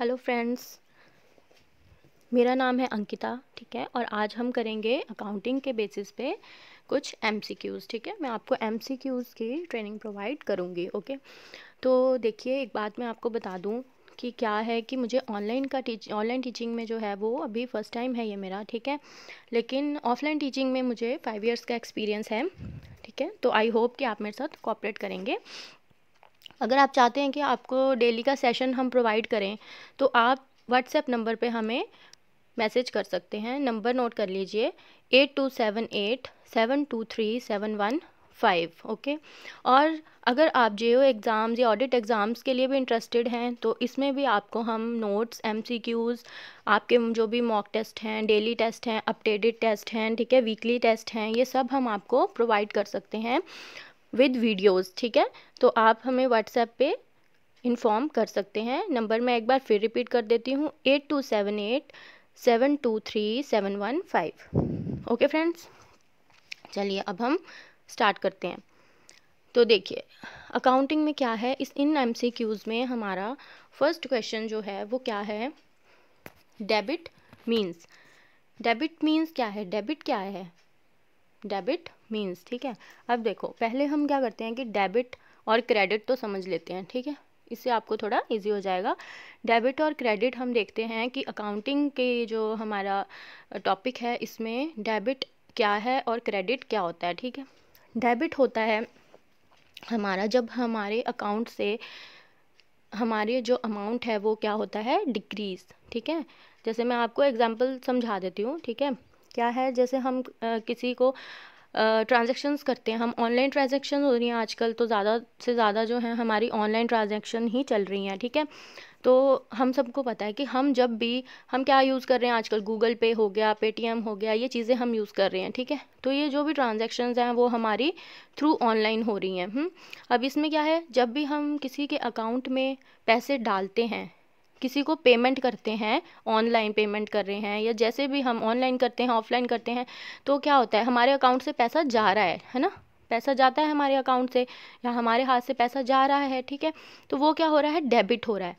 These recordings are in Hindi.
हेलो फ्रेंड्स, मेरा नाम है अंकिता। ठीक है, और आज हम करेंगे अकाउंटिंग के बेसिस पे कुछ एमसीक्यूज़। ठीक है, मैं आपको एमसीक्यूज़ की ट्रेनिंग प्रोवाइड करूँगी। ओके, तो देखिए, एक बात मैं आपको बता दूँ कि क्या है कि मुझे ऑनलाइन टीचिंग में जो है वो अभी फ़र्स्ट टाइम है ये मेरा। ठीक है, लेकिन ऑफलाइन टीचिंग में मुझे 5 इयर्स का एक्सपीरियंस है। ठीक है, तो आई होप कि आप मेरे साथ कोऑपरेट करेंगे। अगर आप चाहते हैं कि आपको डेली का सेशन हम प्रोवाइड करें तो आप व्हाट्सएप नंबर पे हमें मैसेज कर सकते हैं। नंबर नोट कर लीजिए, 8278723715। ओके, और अगर आप जेओ एग्ज़ाम्स या ऑडिट एग्ज़ाम्स के लिए भी इंटरेस्टेड हैं तो इसमें भी आपको हम नोट्स, एमसीक्यूज़, आपके जो भी मॉक टेस्ट हैं, डेली टेस्ट हैं, अपडेटेड टेस्ट हैं, ठीक है, वीकली टेस्ट हैं, ये सब हम आपको प्रोवाइड कर सकते हैं विद वीडियोज़। ठीक है, तो आप हमें व्हाट्सएप पे इन्फॉर्म कर सकते हैं। नंबर मैं एक बार फिर रिपीट कर देती हूँ, 8278723715। ओके फ्रेंड्स, चलिए अब हम स्टार्ट करते हैं। तो देखिए, अकाउंटिंग में क्या है, इन एमसीक्यूज़ में हमारा फर्स्ट क्वेश्चन जो है वो क्या है, डेबिट मीन्स। डेबिट मीन्स क्या है, डेबिट क्या है, डेबिट मीन्स। ठीक है, अब देखो, पहले हम क्या करते हैं कि डेबिट और क्रेडिट तो समझ लेते हैं। ठीक है, इससे आपको थोड़ा इजी हो जाएगा। डेबिट और क्रेडिट हम देखते हैं कि अकाउंटिंग के जो हमारा टॉपिक है इसमें डेबिट क्या है और क्रेडिट क्या होता है। ठीक है, डेबिट होता है हमारा जब हमारे अकाउंट से हमारे जो अमाउंट है वो क्या होता है, डिक्रीज़। ठीक है, जैसे मैं आपको एग्जांपल समझा देती हूँ। ठीक है, क्या है, जैसे हम किसी को ट्रांजैक्शंस करते हैं, हम ऑनलाइन ट्रांजैक्शन हो रही हैं आजकल, तो ज़्यादा से ज़्यादा जो है हमारी ऑनलाइन ट्रांजैक्शन ही चल रही हैं। ठीक है, तो हम सबको पता है कि हम क्या यूज़ कर रहे हैं आजकल, गूगल पे हो गया, पेटीएम हो गया, ये चीज़ें हम यूज़ कर रहे हैं। ठीक है, तो ये जो भी ट्रांजैक्शंस हैं वो हमारी थ्रू ऑनलाइन हो रही हैं। अब इसमें क्या है, जब भी हम किसी के अकाउंट में पैसे डालते हैं, किसी को पेमेंट करते हैं, ऑनलाइन पेमेंट कर रहे हैं या जैसे भी हम ऑनलाइन करते हैं, ऑफलाइन करते हैं, तो क्या होता है, हमारे अकाउंट से पैसा जा रहा है ना, पैसा जाता है हमारे अकाउंट से या हमारे हाथ से पैसा जा रहा है। ठीक है, तो वो क्या हो रहा है, डेबिट हो रहा है,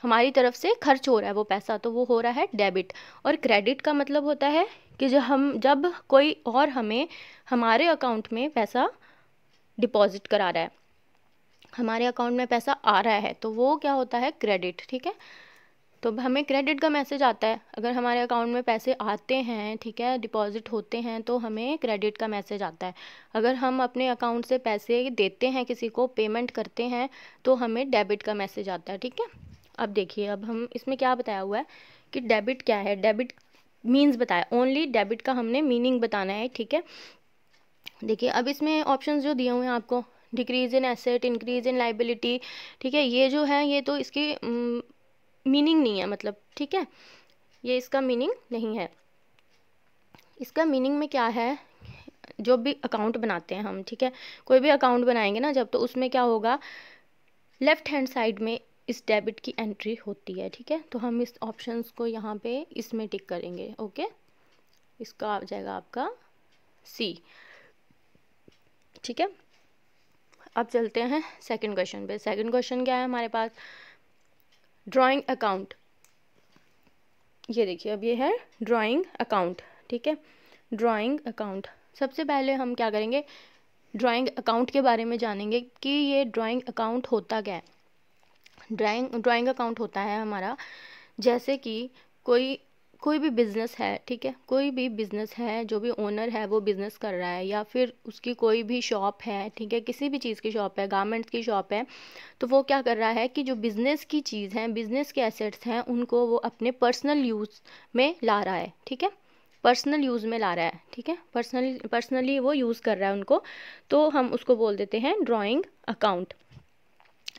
हमारी तरफ से खर्च हो रहा है वो पैसा, तो वो हो रहा है डेबिट। और क्रेडिट का मतलब होता है कि जब कोई और हमें हमारे अकाउंट में पैसा डिपॉजिट करा रहा है, हमारे अकाउंट में पैसा आ रहा है, तो वो क्या होता है, क्रेडिट। ठीक है, तो हमें क्रेडिट का मैसेज आता है अगर हमारे अकाउंट में पैसे आते हैं, ठीक है, डिपॉजिट होते हैं, तो हमें क्रेडिट का मैसेज आता है। अगर हम अपने अकाउंट से पैसे देते हैं, किसी को पेमेंट करते हैं, तो हमें डेबिट का मैसेज आता है। ठीक है, अब देखिए, अब हम इसमें क्या बताया हुआ है कि डेबिट क्या है, डेबिट मीन्स बताया, ओनली डेबिट का हमने मीनिंग बताना है। ठीक है, देखिए, अब इसमें ऑप्शंस जो दिए हुए हैं आपको, decrease in asset, increase in liability, ठीक है, ये जो है ये तो इसकी मीनिंग नहीं है, मतलब, ठीक है, ये इसका मीनिंग नहीं है। इसका मीनिंग में क्या है, जो भी अकाउंट बनाते हैं हम, ठीक है, कोई भी अकाउंट बनाएंगे ना जब, तो उसमें क्या होगा, लेफ्ट हैंड साइड में इस डेबिट की एंट्री होती है। ठीक है, तो हम इस ऑप्शंस को यहाँ पे इसमें टिक करेंगे। ओके, इसका आ जाएगा आपका सी। ठीक है, अब चलते हैं सेकंड क्वेश्चन पे। सेकंड क्वेश्चन क्या है हमारे पास, ड्राइंग अकाउंट। ये देखिए, अब ये है ड्राइंग अकाउंट। ठीक है, ड्राइंग अकाउंट, सबसे पहले हम क्या करेंगे, ड्राइंग अकाउंट के बारे में जानेंगे कि ये ड्राइंग अकाउंट होता क्या है। ड्राइंग अकाउंट होता है हमारा, जैसे कि कोई कोई भी बिज़नेस है, ठीक है, कोई भी बिज़नेस है, जो भी ओनर है वो बिज़नेस कर रहा है, या फिर उसकी कोई भी शॉप है, ठीक है, किसी भी चीज़ की शॉप है, गारमेंट्स की शॉप है, तो वो क्या कर रहा है कि जो बिज़नेस की चीज़ है, बिज़नेस के एसेट्स हैं, उनको वो अपने पर्सनल यूज़ में ला रहा है। ठीक है, पर्सनल यूज़ में ला रहा है। ठीक है, पर्सनली वो यूज़ कर रहा है उनको, तो हम उसको बोल देते हैं ड्राइंग अकाउंट।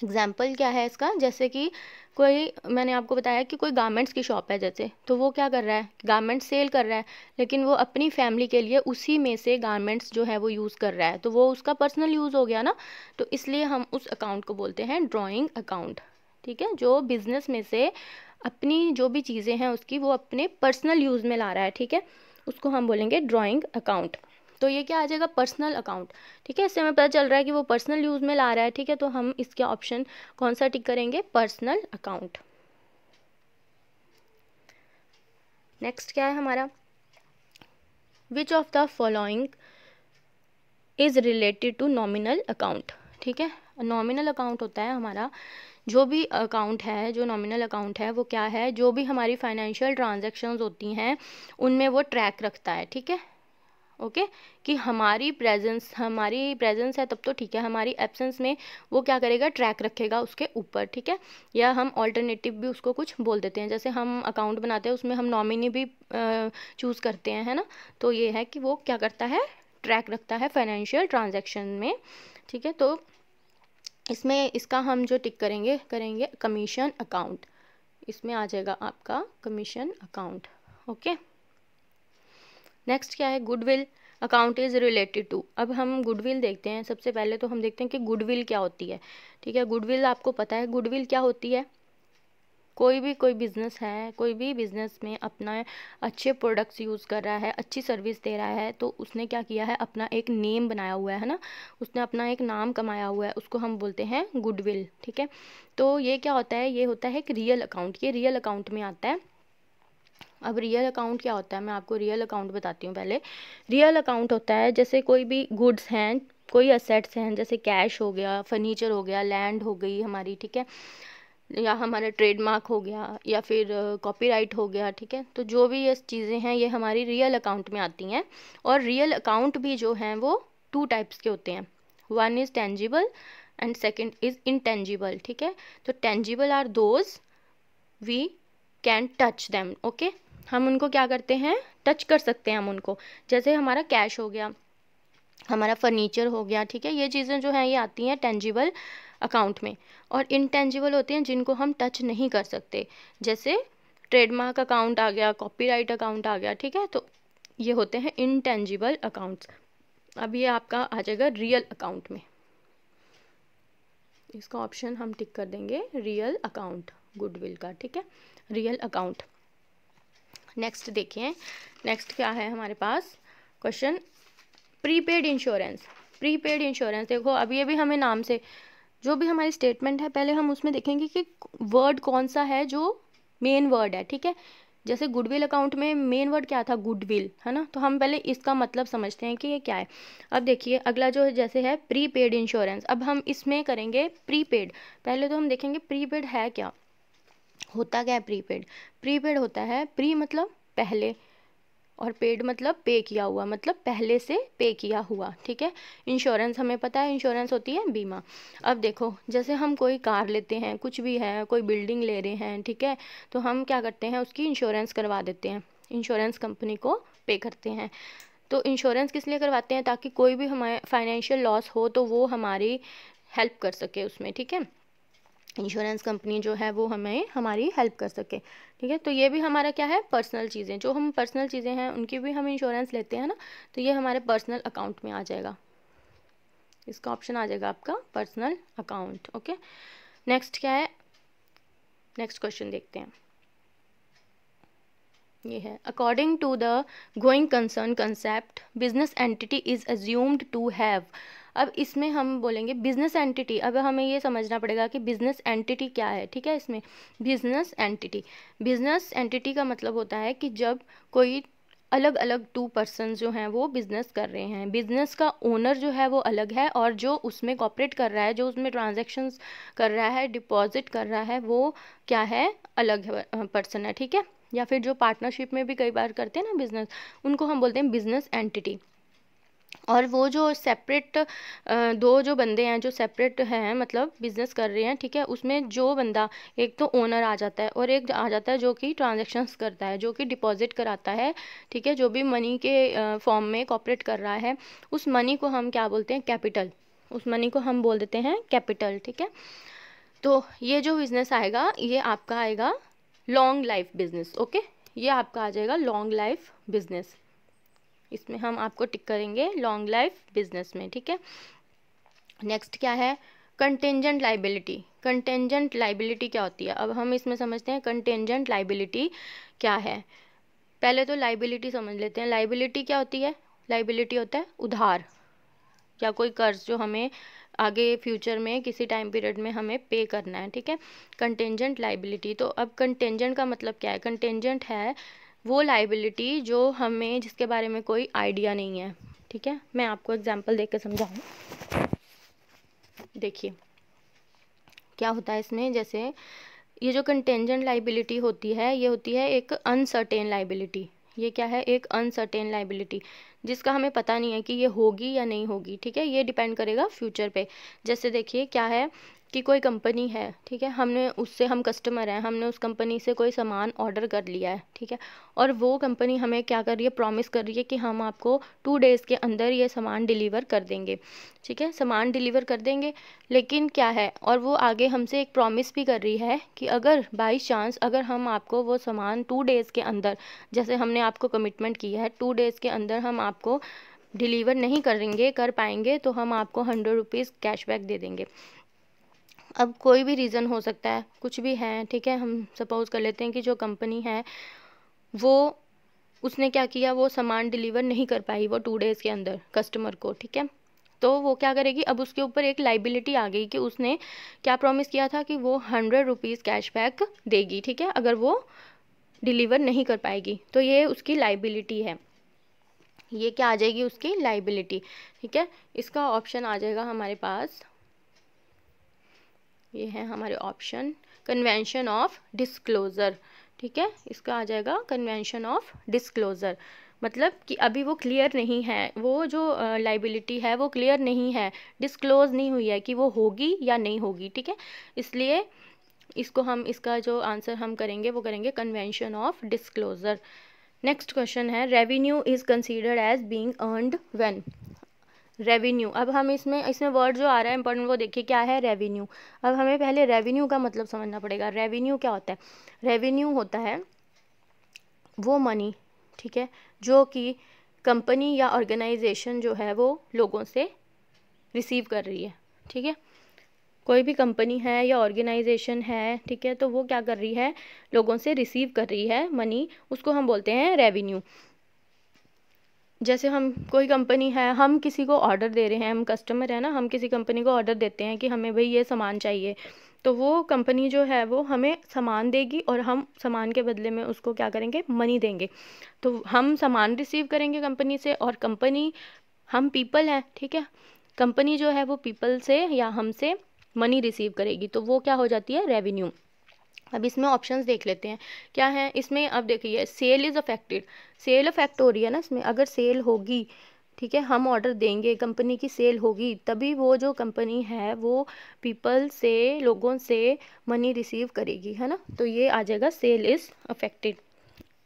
एग्जाम्पल क्या है इसका, जैसे कि कोई, मैंने आपको बताया कि कोई गारमेंट्स की शॉप है जैसे, तो वो क्या कर रहा है, गारमेंट्स सेल कर रहा है, लेकिन वो अपनी फैमिली के लिए उसी में से गारमेंट्स जो है वो यूज़ कर रहा है, तो वो उसका पर्सनल यूज़ हो गया ना, तो इसलिए हम उस अकाउंट को बोलते हैं ड्राइंग अकाउंट। ठीक है, जो बिजनेस में से अपनी जो भी चीज़ें हैं उसकी वो अपने पर्सनल यूज़ में ला रहा है, ठीक है, उसको हम बोलेंगे ड्राइंग अकाउंट। तो ये क्या आ जाएगा, पर्सनल अकाउंट। ठीक है, इससे हमें पता चल रहा है कि वो पर्सनल यूज़ में ला रहा है। ठीक है, तो हम इसके ऑप्शन कौन सा टिक करेंगे, पर्सनल अकाउंट। नेक्स्ट क्या है हमारा, which of the following is related to nominal account. ठीक है, नॉमिनल अकाउंट होता है हमारा जो भी अकाउंट है, जो नॉमिनल अकाउंट है वो क्या है, जो भी हमारी फाइनेंशियल ट्रांजैक्शंस होती हैं उनमें वो ट्रैक रखता है। ठीक है, ओके, कि हमारी प्रेजेंस है तब तो ठीक है, हमारी एब्सेंस में वो क्या करेगा, ट्रैक रखेगा उसके ऊपर। ठीक है, या हम ऑल्टरनेटिव भी उसको कुछ बोल देते हैं, जैसे हम अकाउंट बनाते हैं उसमें हम नॉमिनी भी चूज़ करते हैं, है ना। तो ये है कि वो क्या करता है, ट्रैक रखता है फाइनेंशियल ट्रांजैक्शन में। ठीक है, तो इसमें इसका हम जो टिक करेंगे कमीशन अकाउंट, इसमें आ जाएगा आपका कमीशन अकाउंट। ओके, नेक्स्ट क्या है, goodwill account is related to. अब हम गुडविल देखते हैं, सबसे पहले तो हम देखते हैं कि गुडविल क्या होती है। ठीक है, गुडविल आपको पता है गुडविल क्या होती है, कोई बिज़नेस है, कोई भी बिज़नेस में अपना अच्छे प्रोडक्ट्स यूज़ कर रहा है, अच्छी सर्विस दे रहा है, तो उसने क्या किया है, अपना एक नेम बनाया हुआ है ना, उसने अपना एक नाम कमाया हुआ है, उसको हम बोलते हैं गुडविल। ठीक है, तो ये क्या होता है, ये होता है एक रियल अकाउंट, ये रियल अकाउंट में आता है। अब रियल अकाउंट क्या होता है, मैं आपको रियल अकाउंट बताती हूँ पहले। रियल अकाउंट होता है जैसे कोई भी गुड्स हैं, कोई असेट्स हैं, जैसे कैश हो गया, फर्नीचर हो गया, लैंड हो गई हमारी, ठीक है, या हमारा ट्रेडमार्क हो गया, या फिर कॉपीराइट हो गया। ठीक है, तो जो भी ये चीज़ें हैं ये हमारी रियल अकाउंट में आती हैं। और रियल अकाउंट भी जो हैं वो 2 टाइप्स के होते हैं, one is tangible and second is intangible. ठीक है, तो tangible are those we can touch them. Okay, हम उनको क्या करते हैं, टच कर सकते हैं हम उनको, जैसे हमारा कैश हो गया, हमारा फर्नीचर हो गया। ठीक है, ये चीज़ें जो हैं ये आती हैं टेंजिबल अकाउंट में। और इनटेंजिबल होते हैं जिनको हम टच नहीं कर सकते, जैसे ट्रेडमार्क अकाउंट आ गया, कॉपीराइट अकाउंट आ गया। ठीक है, तो ये होते हैं इनटेंजिबल अकाउंट्स। अब ये आपका आ जाएगा रियल अकाउंट में, इसका ऑप्शन हम टिक कर देंगे रियल अकाउंट, गुडविल का। ठीक है, रियल अकाउंट। नेक्स्ट देखिए, नेक्स्ट क्या है हमारे पास question, prepaid insurance. Prepaid insurance देखो, अब ये भी हमें नाम से, जो भी हमारी स्टेटमेंट है पहले हम उसमें देखेंगे कि वर्ड कौन सा है जो मेन वर्ड है। ठीक है, जैसे गुडविल अकाउंट में मेन वर्ड क्या था, गुडविल, है ना, तो हम पहले इसका मतलब समझते हैं कि ये क्या है। अब देखिए अगला जो जैसे है प्रीपेड इंश्योरेंस, अब हम इसमें करेंगे प्रीपेड। पहले तो हम देखेंगे प्रीपेड है क्या, होता क्या है प्रीपेड। प्रीपेड होता है, प्री मतलब पहले, और पेड मतलब पे किया हुआ, मतलब पहले से पे किया हुआ। ठीक है, इंश्योरेंस हमें पता है, इंश्योरेंस होती है बीमा। अब देखो जैसे हम कोई कार लेते हैं, कुछ भी है, कोई बिल्डिंग ले रहे हैं, ठीक है, तो हम क्या करते हैं, उसकी इंश्योरेंस करवा देते हैं, इंश्योरेंस कंपनी को पे करते हैं। तो इंश्योरेंस किस लिए करवाते हैं, ताकि कोई भी हमारे फाइनेंशियल लॉस हो तो वो हमारी हेल्प कर सके उसमें। ठीक है, इंश्योरेंस कंपनी जो है वो हमें हमारी हेल्प कर सके। ठीक है, तो ये भी हमारा क्या है, पर्सनल चीज़ें, जो हम पर्सनल चीज़ें हैं उनकी भी हम इंश्योरेंस लेते हैं ना, तो ये हमारे पर्सनल अकाउंट में आ जाएगा, इसका ऑप्शन आ जाएगा आपका पर्सनल अकाउंट। ओके, नेक्स्ट क्या है, नेक्स्ट क्वेश्चन देखते हैं। ये है, according to the going concern concept business entity is assumed to have. अब इसमें हम बोलेंगे बिजनेस एंटिटी, अब हमें ये समझना पड़ेगा कि बिजनेस एंटिटी क्या है। ठीक है, इसमें बिजनेस एंटिटी का मतलब होता है कि जब कोई अलग अलग 2 पर्सन जो हैं वो बिजनेस कर रहे हैं, बिजनेस का ओनर जो है वो अलग है, और जो उसमें कॉपरेट कर रहा है, जो उसमें ट्रांजैक्शंस कर रहा है, डिपॉजिट कर रहा है, वो क्या है, अलग पर्सन है। ठीक है, या फिर जो पार्टनरशिप में भी कई बार करते हैं ना बिजनेस, उनको हम बोलते हैं बिजनेस एंटिटी। और वो जो सेपरेट दो जो बंदे हैं जो सेपरेट हैं, मतलब बिजनेस कर रहे हैं, ठीक है, उसमें जो बंदा, एक तो ओनर आ जाता है और एक आ जाता है जो कि ट्रांजैक्शंस करता है, जो कि डिपॉजिट कराता है। ठीक है, जो भी मनी के फॉर्म में कॉपरेट कर रहा है, उस मनी को हम क्या बोलते हैं, कैपिटल, उस मनी को हम बोल देते हैं कैपिटल। ठीक है, तो ये जो बिजनेस आएगा ये आपका आएगा लॉन्ग लाइफ बिजनेस। ओके, ये आपका आ जाएगा लॉन्ग लाइफ बिजनेस, इसमें हम आपको टिक करेंगे लॉन्ग लाइफ बिजनेस में। ठीक है, नेक्स्ट क्या है, कंटेंजेंट लाइबिलिटी। कंटेंजेंट लाइबिलिटी क्या होती है, अब हम इसमें समझते हैं कंटेंजेंट लाइबिलिटी क्या है। पहले तो लाइबिलिटी समझ लेते हैं, लाइबिलिटी क्या होती है, लाइबिलिटी होता है उधार या कोई कर्ज जो हमें आगे फ्यूचर में किसी टाइम पीरियड में हमें पे करना है। ठीक है, कंटेंजेंट लाइबिलिटी, तो अब कंटेंजेंट का मतलब क्या है, कंटेंजेंट है वो लाइबिलिटी जो हमें, जिसके बारे में कोई आइडिया नहीं है। ठीक है, मैं आपको एग्जांपल देकर समझाऊँ। देखिए क्या होता है इसमें, जैसे ये जो कंटेंजेंट लाइबिलिटी होती है, ये होती है एक अनसर्टेन लाइबिलिटी। ये क्या है, एक अनसर्टेन लाइबिलिटी, जिसका हमें पता नहीं है कि ये होगी या नहीं होगी। ठीक है, ये डिपेंड करेगा फ्यूचर पे। जैसे देखिए क्या है कि कोई कंपनी है, ठीक है, हमने उससे, हम कस्टमर हैं, हमने उस कंपनी से कोई सामान ऑर्डर कर लिया है। ठीक है, और वो कंपनी हमें क्या कर रही है, प्रॉमिस कर रही है कि हम आपको 2 डेज़ के अंदर ये सामान डिलीवर कर देंगे। ठीक है, सामान डिलीवर कर देंगे, लेकिन क्या है, और वो आगे हमसे एक प्रॉमिस भी कर रही है कि अगर बाई चांस अगर हम आपको वो सामान 2 डेज़ के अंदर, जैसे हमने आपको कमिटमेंट किया है 2 डेज़ के अंदर हम आपको डिलीवर नहीं करेंगे, कर पाएंगे, तो हम आपको 100 रुपीज़ कैशबैक दे देंगे। अब कोई भी रीज़न हो सकता है, कुछ भी है। ठीक है, हम सपोज़ कर लेते हैं कि जो कंपनी है वो, उसने क्या किया, वो सामान डिलीवर नहीं कर पाई वो 2 डेज़ के अंदर कस्टमर को। ठीक है, तो वो क्या करेगी, अब उसके ऊपर एक लाइबिलिटी आ गई कि उसने क्या प्रॉमिस किया था कि वो 100 रुपीज़ कैशबैक देगी। ठीक है, अगर वो डिलीवर नहीं कर पाएगी, तो ये उसकी लाइबिलिटी है। ये क्या आ जाएगी, उसकी लाइबिलिटी। ठीक है, इसका ऑप्शन आ जाएगा हमारे पास, ये है हमारे ऑप्शन, कन्वेंशन ऑफ डिस्क्लोज़र। ठीक है, इसका आ जाएगा कन्वेंशन ऑफ डिस्क्लोज़र। मतलब कि अभी वो क्लियर नहीं है, वो जो लाइबिलिटी है वो क्लियर नहीं है, डिस्क्लोज नहीं हुई है कि वो होगी या नहीं होगी। ठीक है, इसलिए इसको हम, इसका जो आंसर हम करेंगे वो करेंगे convention of disclosure. Next question है, revenue is considered as being earned when. Revenue, अब हम इसमें वर्ड जो आ रहा है इंपॉर्टेंट, वो देखिए क्या है, रेवेन्यू। अब हमें पहले रेवेन्यू का मतलब समझना पड़ेगा। रेवेन्यू क्या होता है, रेवेन्यू होता है वो मनी, ठीक है, जो कि कंपनी या ऑर्गेनाइजेशन जो है वो लोगों से रिसीव कर रही है। ठीक है, कोई भी कंपनी है या ऑर्गेनाइजेशन है, ठीक है, तो वो क्या कर रही है, लोगों से रिसीव कर रही है मनी, उसको हम बोलते हैं रेवेन्यू। जैसे हम, कोई कंपनी है, हम किसी को ऑर्डर दे रहे हैं, हम कस्टमर है ना, हम किसी कंपनी को ऑर्डर देते हैं कि हमें भाई ये सामान चाहिए, तो वो कंपनी जो है वो हमें सामान देगी और हम सामान के बदले में उसको क्या करेंगे, मनी देंगे। तो हम सामान रिसीव करेंगे कंपनी से, और कंपनी, हम पीपल हैं, ठीक है, कंपनी जो है वो पीपल से या हमसे मनी रिसीव करेगी, तो वो क्या हो जाती है, रेवेन्यू। अब इसमें ऑप्शंस देख लेते हैं क्या है इसमें। अब देखिए, sale is affected, sale affect हो रही है ना इसमें, अगर सेल होगी, ठीक है, हम ऑर्डर देंगे, कंपनी की सेल होगी, तभी वो जो कंपनी है वो पीपल से, लोगों से मनी रिसीव करेगी, है ना। तो ये आ जाएगा सेल इज़ अफेक्टेड,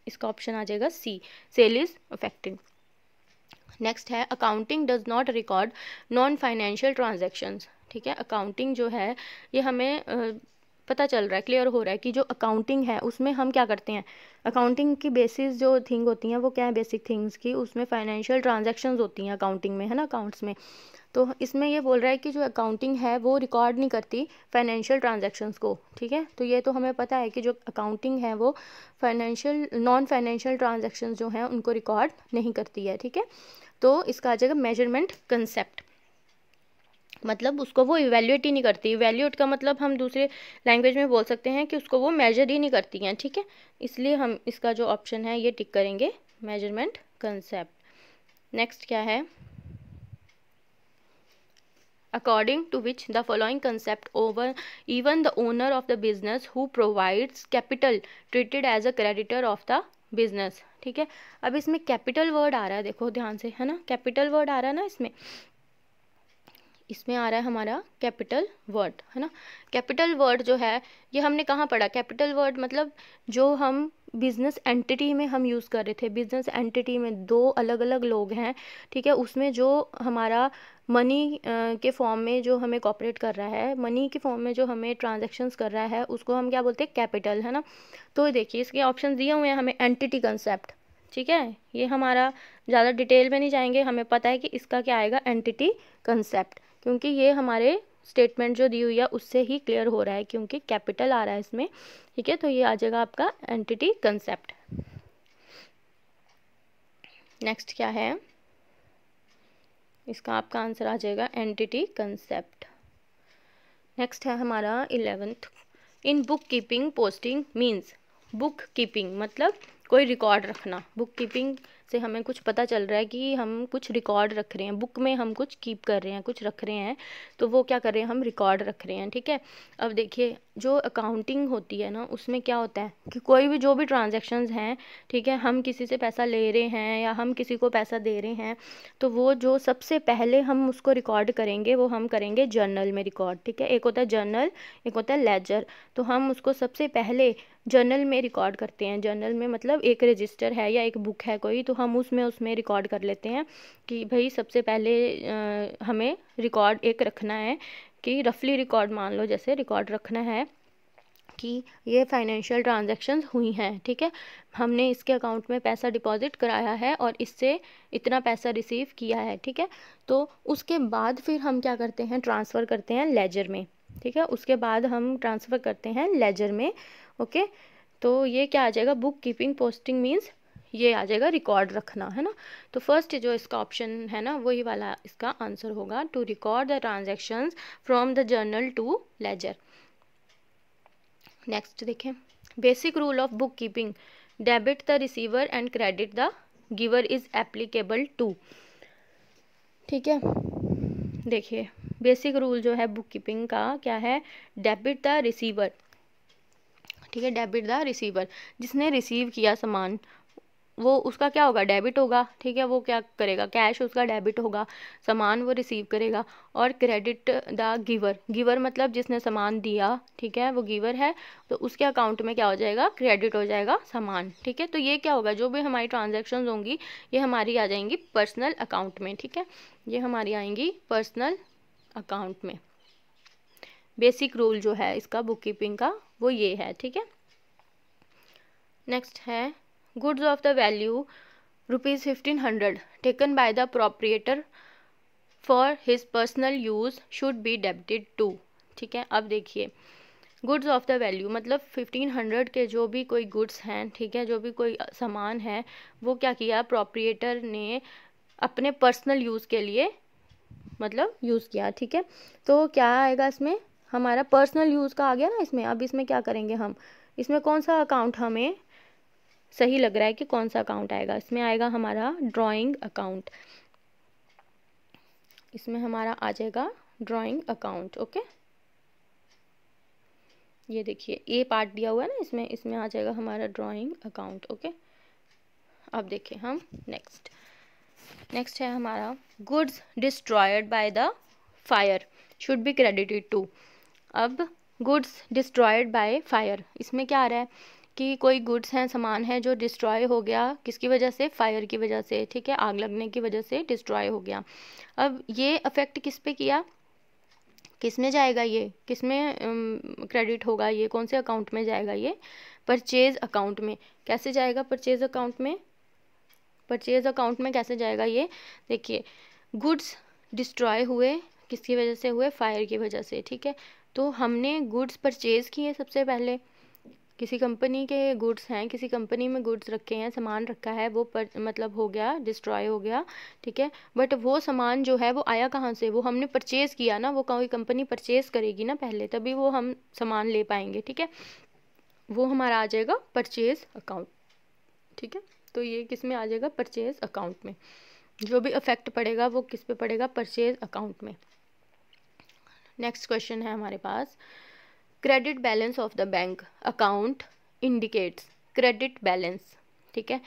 इसका ऑप्शन आ जाएगा सी, सेल इज़ अफेक्टेड। नेक्स्ट है, accounting does not record non financial transactions. ठीक है, अकाउंटिंग जो है ये हमें पता चल रहा है, क्लियर हो रहा है कि जो अकाउंटिंग है उसमें हम क्या करते हैं, अकाउंटिंग की बेसिस जो थिंग होती हैं वो क्या है, बेसिक थिंग्स की, उसमें फाइनेंशियल ट्रांजैक्शंस होती हैं अकाउंटिंग में, है ना, अकाउंट्स में। तो इसमें ये बोल रहा है कि जो अकाउंटिंग है वो रिकॉर्ड नहीं करती फाइनेंशियल ट्रांजैक्शंस को। ठीक है, तो ये तो हमें पता है कि जो अकाउंटिंग है वो फाइनेंशियल, नॉन फाइनेंशियल ट्रांजैक्शंस जो हैं उनको रिकॉर्ड नहीं करती है। ठीक है, तो इसका आ जाएगा मेजरमेंट कंसेप्ट, मतलब उसको वो इवेल्यूएट ही नहीं करती। इवेल्यूएट का मतलब हम दूसरे लैंग्वेज में बोल सकते हैं कि उसको वो मेजर ही नहीं करती हैं। ठीक है, इसलिए हम इसका जो ऑप्शन है ये टिक करेंगे, मेजरमेंट कंसेप्ट। नेक्स्ट क्या है, according to which the following concept over even the owner of the business who provides capital treated as a creditor of the business. ठीक है, अब इसमें कैपिटल वर्ड आ रहा है, देखो ध्यान से, है ना, कैपिटल वर्ड आ रहा है ना इसमें, इसमें आ रहा है हमारा कैपिटल वर्ड, है ना। कैपिटल वर्ड जो है ये हमने कहाँ पढ़ा, कैपिटल वर्ड मतलब जो हम बिजनेस एंटिटी में हम यूज़ कर रहे थे, बिजनेस एंटिटी में 2 अलग अलग लोग हैं, ठीक है, उसमें जो हमारा मनी के फॉर्म में जो हमें कॉपरेट कर रहा है, मनी के फॉर्म में जो हमें ट्रांजेक्शन्स कर रहा है, उसको हम क्या बोलते हैं, कैपिटल, है ना। तो देखिए इसके ऑप्शन दिए हुए हैं हमें, एंटिटी कंसेप्ट, ठीक है, ये हमारा ज़्यादा डिटेल में नहीं जाएंगे, हमें पता है कि इसका क्या आएगा, एंटिटी कंसेप्ट, क्योंकि ये हमारे स्टेटमेंट जो दी हुई है उससे ही क्लियर हो रहा है, क्योंकि कैपिटल आ रहा है इसमें। ठीक है, तो ये आ जाएगा आपका एंटिटी कंसेप्ट। नेक्स्ट क्या है, इसका आपका आंसर आ जाएगा एंटिटी कंसेप्ट। नेक्स्ट है हमारा 11th, in book keeping posting means. Book keeping मतलब कोई रिकॉर्ड रखना, बुक कीपिंग से हमें कुछ पता चल रहा है कि हम कुछ रिकॉर्ड रख रहे हैं, बुक में हम कुछ कीप कर रहे हैं, कुछ रख रहे हैं, तो वो क्या कर रहे हैं, हम रिकॉर्ड रख रहे हैं, ठीक है। अब देखिए जो अकाउंटिंग होती है ना, उसमें क्या होता है कि कोई भी जो भी ट्रांजैक्शंस हैं, ठीक है, हम किसी से पैसा ले रहे हैं या हम किसी को पैसा दे रहे हैं, तो वो जो सबसे पहले हम उसको रिकॉर्ड करेंगे वो हम करेंगे जर्नल में रिकॉर्ड, ठीक है। एक होता है जर्नल, एक होता है लेजर। तो हम उसको सबसे पहले जर्नल में रिकॉर्ड करते हैं। जर्नल में मतलब एक रजिस्टर है या एक बुक है कोई, तो हम उसमें रिकॉर्ड कर लेते हैं कि भाई सबसे पहले हमें रिकॉर्ड एक रखना है, कि रफली रिकॉर्ड मान लो जैसे रिकॉर्ड रखना है कि ये फाइनेंशियल ट्रांजैक्शंस हुई हैं, ठीक है, हमने इसके अकाउंट में पैसा डिपॉजिट कराया है और इससे इतना पैसा रिसीव किया है, ठीक है। तो उसके बाद फिर हम क्या करते हैं, ट्रांसफ़र करते हैं लेजर में, ठीक है। उसके बाद हम ट्रांसफ़र करते हैं लेजर में, ओके। तो ये क्या आ जाएगा, बुक कीपिंग पोस्टिंग मीन्स ये आ जाएगा रिकॉर्ड रखना, है ना। तो फर्स्ट जो इसका ऑप्शन है ना, वही वाला इसका आंसर होगा, to record the transactions from the journal to ledger. Next देखें, basic rule of book keeping, debit the receiver and credit the giver is applicable to, ठीक है। देखिए बेसिक रूल जो है बुक कीपिंग का क्या है, डेबिट द रिसीवर, ठीक है, डेबिट द रिसीवर, जिसने रिसीव किया सामान वो उसका क्या होगा, डेबिट होगा, ठीक है। वो क्या करेगा, कैश उसका डेबिट होगा, सामान वो रिसीव करेगा। और क्रेडिट द गिवर, गिवर मतलब जिसने सामान दिया, ठीक है, वो गिवर है, तो उसके अकाउंट में क्या हो जाएगा, क्रेडिट हो जाएगा सामान, ठीक है। तो ये क्या होगा, जो भी हमारी ट्रांजैक्शंस होंगी ये हमारी आ जाएंगी पर्सनल अकाउंट में, ठीक है, ये हमारी आएंगी पर्सनल अकाउंट में। बेसिक रूल जो है इसका बुक कीपिंग का वो ये है, ठीक है। नेक्स्ट है, goods of the value rupees 1500 taken by the proprietor for his personal use should be debited to, ठीक है। अब देखिए गुड्स ऑफ द वैल्यू मतलब 1500 के जो भी कोई गुड्स हैं, ठीक है, जो भी कोई सामान है, वो क्या किया, प्रोप्रिएटर ने अपने पर्सनल यूज़ के लिए मतलब यूज़ किया, ठीक है। तो क्या आएगा इसमें, हमारा पर्सनल यूज़ का आ गया ना इसमें। अब इसमें क्या करेंगे हम, इसमें कौन सा अकाउंट हमें सही लग रहा है कि कौन सा अकाउंट आएगा, इसमें आएगा हमारा ड्राइंग अकाउंट, इसमें हमारा आ जाएगा ड्राइंग अकाउंट, ओके। ये देखिए ए पार्ट दिया हुआ है ना इसमें, इसमें आ जाएगा हमारा ड्राइंग अकाउंट, ओके। अब देखिए हम नेक्स्ट है हमारा, goods destroyed by the fire should be credited to. अब गुड्स डिस्ट्रॉयड बाय फायर, इसमें क्या आ रहा है कि कोई गुड्स हैं, सामान है जो डिस्ट्रॉय हो गया, किसकी वजह से, फायर की वजह से, ठीक है, आग लगने की वजह से डिस्ट्रॉय हो गया। अब ये अफेक्ट किस पे किया, किस में जाएगा, ये किस में क्रेडिट होगा, ये कौन से अकाउंट में जाएगा, ये परचेज अकाउंट में। कैसे जाएगा परचेज अकाउंट में, परचेज अकाउंट में कैसे जाएगा ये, देखिए गुड्स डिस्ट्रॉय हुए, किसकी वजह से हुए, फायर की वजह से, ठीक है। तो हमने गुड्स परचेज किए सबसे पहले, किसी कंपनी के गुड्स हैं, किसी कंपनी में गुड्स रखे हैं, सामान रखा है, वो मतलब हो गया, डिस्ट्रॉय हो गया, ठीक है। बट वो सामान जो है वो आया कहाँ से, वो हमने परचेज़ किया ना, वो कोई कंपनी परचेज़ करेगी ना पहले, तभी वो हम सामान ले पाएंगे, ठीक है। वो हमारा आ जाएगा परचेज़ अकाउंट, ठीक है। तो ये किस में आ जाएगा, परचेज़ अकाउंट में। जो भी इफेक्ट पड़ेगा वो किस पे पड़ेगा, परचेज़ अकाउंट में। नेक्स्ट क्वेश्चन है हमारे पास, credit balance of the bank account indicates credit balance, ठीक है।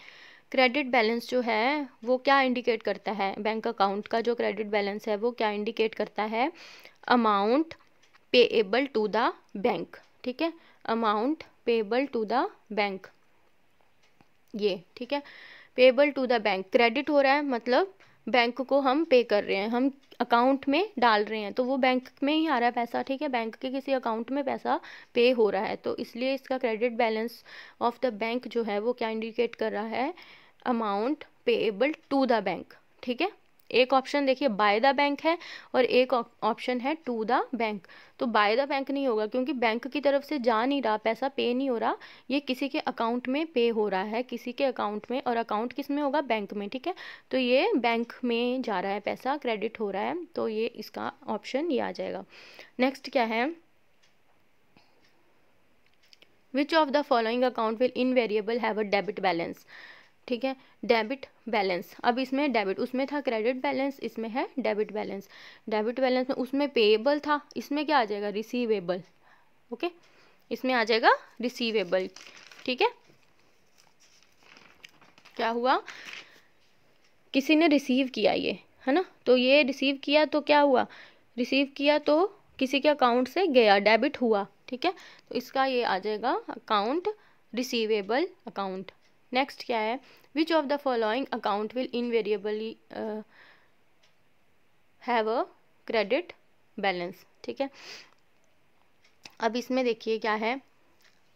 क्रेडिट बैलेंस जो है वो क्या इंडिकेट करता है, बैंक अकाउंट का जो क्रेडिट बैलेंस है वो क्या इंडिकेट करता है, amount payable to the bank, ठीक है, amount payable to the bank, ये ठीक है, payable to the bank, credit हो रहा है मतलब बैंक को हम पे कर रहे हैं, हम अकाउंट में डाल रहे हैं, तो वो बैंक में ही आ रहा है पैसा, ठीक है, बैंक के किसी अकाउंट में पैसा पे हो रहा है, तो इसलिए इसका credit balance of the bank जो है वो क्या इंडिकेट कर रहा है, amount payable to the bank, ठीक है। एक ऑप्शन देखिए बाय द बैंक है और एक ऑप्शन है टू द बैंक। तो बाय द बैंक नहीं होगा क्योंकि बैंक की तरफ से जा नहीं रहा, पैसा पे नहीं हो रहा, ये किसी के अकाउंट में पे हो रहा है, किसी के अकाउंट में, और अकाउंट किस में होगा, बैंक में, ठीक है। तो ये बैंक में जा रहा है पैसा, क्रेडिट हो रहा है, तो ये इसका ऑप्शन ये आ जाएगा। नेक्स्ट क्या है, which of the following account will invariable have a debit balance. ठीक है, डेबिट बैलेंस, अब इसमें डेबिट, उसमें था क्रेडिट बैलेंस, इसमें है डेबिट बैलेंस। डेबिट बैलेंस में उसमें पेएबल था, इसमें क्या आ जाएगा, रिसीवेबल। ओके, इसमें आ जाएगा रिसीवेबल। ठीक है, क्या हुआ, किसी ने रिसीव किया ये, है ना, तो ये रिसीव किया तो क्या हुआ, रिसीव किया तो किसी के अकाउंट से गया, डेबिट हुआ। ठीक है, तो इसका ये आ जाएगा अकाउंट रिसीवेबल अकाउंट। नेक्स्ट क्या है, which of the following account will invariably have a credit balance. ठीक है, अब इसमें देखिए क्या है,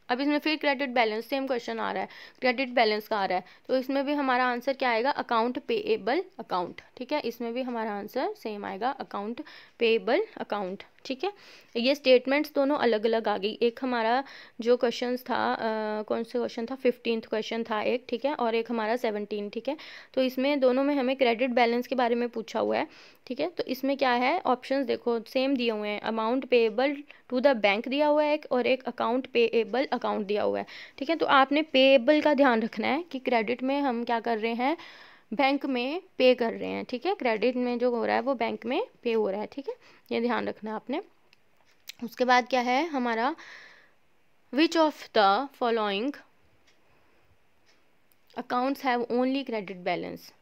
अब इसमें फिर क्रेडिट बैलेंस, सेम क्वेश्चन आ रहा है, क्रेडिट बैलेंस का आ रहा है, तो इसमें भी हमारा आंसर क्या आएगा, अकाउंट पेएबल अकाउंट। ठीक है, इसमें भी हमारा आंसर सेम आएगा, अकाउंट पेएबल अकाउंट। ठीक है, ये स्टेटमेंट्स दोनों अलग अलग आ गई। एक हमारा जो क्वेश्चन था, कौन सा क्वेश्चन था, 15th क्वेश्चन था एक, ठीक है, और एक हमारा 17। ठीक है, तो इसमें दोनों में हमें क्रेडिट बैलेंस के बारे में पूछा हुआ है। ठीक है, तो इसमें क्या है, ऑप्शंस देखो सेम दिए हुए हैं, amount payable to the bank दिया हुआ है एक, और एक अकाउंट पेएबल अकाउंट दिया हुआ है। ठीक है, तो आपने पेएबल का ध्यान रखना है कि क्रेडिट में हम क्या कर रहे हैं, बैंक में पे कर रहे हैं। ठीक है, क्रेडिट में जो हो रहा है वो बैंक में पे हो रहा है। ठीक है, ये ध्यान रखना है आपने। उसके बाद क्या है हमारा, which of the following accounts have only credit balance.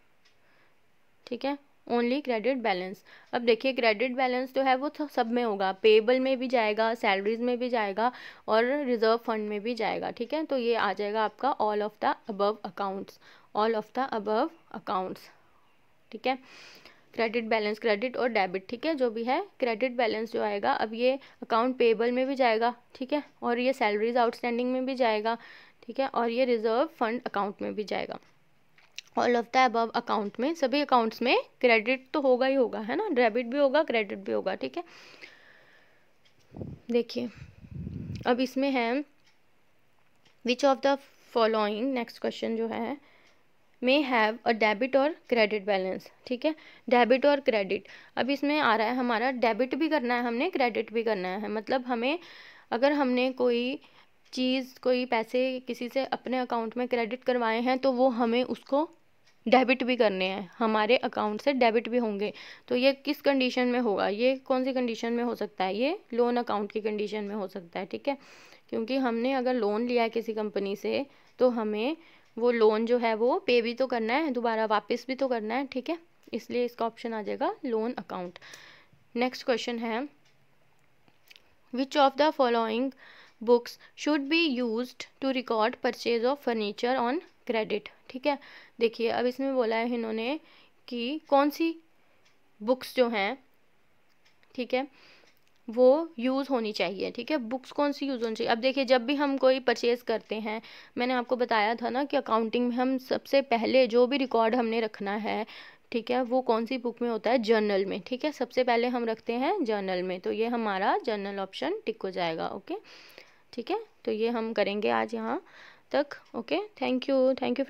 ठीक है, ओनली क्रेडिट बैलेंस। अब देखिए क्रेडिट बैलेंस जो है वो सब में होगा, पेएबल में भी जाएगा, सैलरीज में भी जाएगा, और रिजर्व फंड में भी जाएगा। ठीक है, तो ये आ जाएगा आपका all of the above accounts, all of the above accounts. ठीक है, क्रेडिट बैलेंस, क्रेडिट और डेबिट, ठीक है, जो भी है क्रेडिट बैलेंस जो आएगा, अब ये अकाउंट पेएबल में भी जाएगा। ठीक है, और ये सैलरीज आउटस्टैंडिंग में भी जाएगा। ठीक है, और ये रिजर्व फंड अकाउंट में भी जाएगा। All of the above account में, सभी अकाउंट्स में क्रेडिट तो होगा ही होगा, है ना, डेबिट भी होगा, क्रेडिट भी होगा। ठीक है, देखिए अब इसमें है, which of the following, next question जो है, मे हैव अ डेबिट और क्रेडिट बैलेंस। ठीक है, डेबिट और क्रेडिट, अब इसमें आ रहा है हमारा डेबिट भी करना है हमने, क्रेडिट भी करना है। मतलब हमें, अगर हमने कोई चीज़, कोई पैसे किसी से अपने अकाउंट में क्रेडिट करवाए हैं, तो वो हमें उसको डेबिट भी करने हैं, हमारे अकाउंट से डेबिट भी होंगे। तो ये किस कंडीशन में होगा, ये कौन सी कंडीशन में हो सकता है, ये लोन अकाउंट की कंडीशन में हो सकता है। ठीक है, क्योंकि हमने अगर लोन लिया है किसी कंपनी से, तो हमें वो लोन जो है वो पे भी तो करना है, दोबारा वापस भी तो करना है। ठीक है, इसलिए इसका ऑप्शन आ जाएगा लोन अकाउंट। नेक्स्ट क्वेश्चन है, which of the following books should be used to record purchase of furniture on credit. ठीक है, देखिए अब इसमें बोला है इन्होंने कि कौन सी बुक्स जो हैं, ठीक है, वो यूज़ होनी चाहिए। ठीक है, बुक्स कौन सी यूज़ होनी चाहिए, अब देखिए जब भी हम कोई परचेज़ करते हैं, मैंने आपको बताया था ना कि अकाउंटिंग में हम सबसे पहले जो भी रिकॉर्ड हमने रखना है, ठीक है, वो कौन सी बुक में होता है, जर्नल में। ठीक है, सबसे पहले हम रखते हैं जर्नल में, तो ये हमारा जर्नल ऑप्शन टिक हो जाएगा। ओके, ठीक है, तो ये हम करेंगे आज यहाँ तक। Okay, thank you, thank you.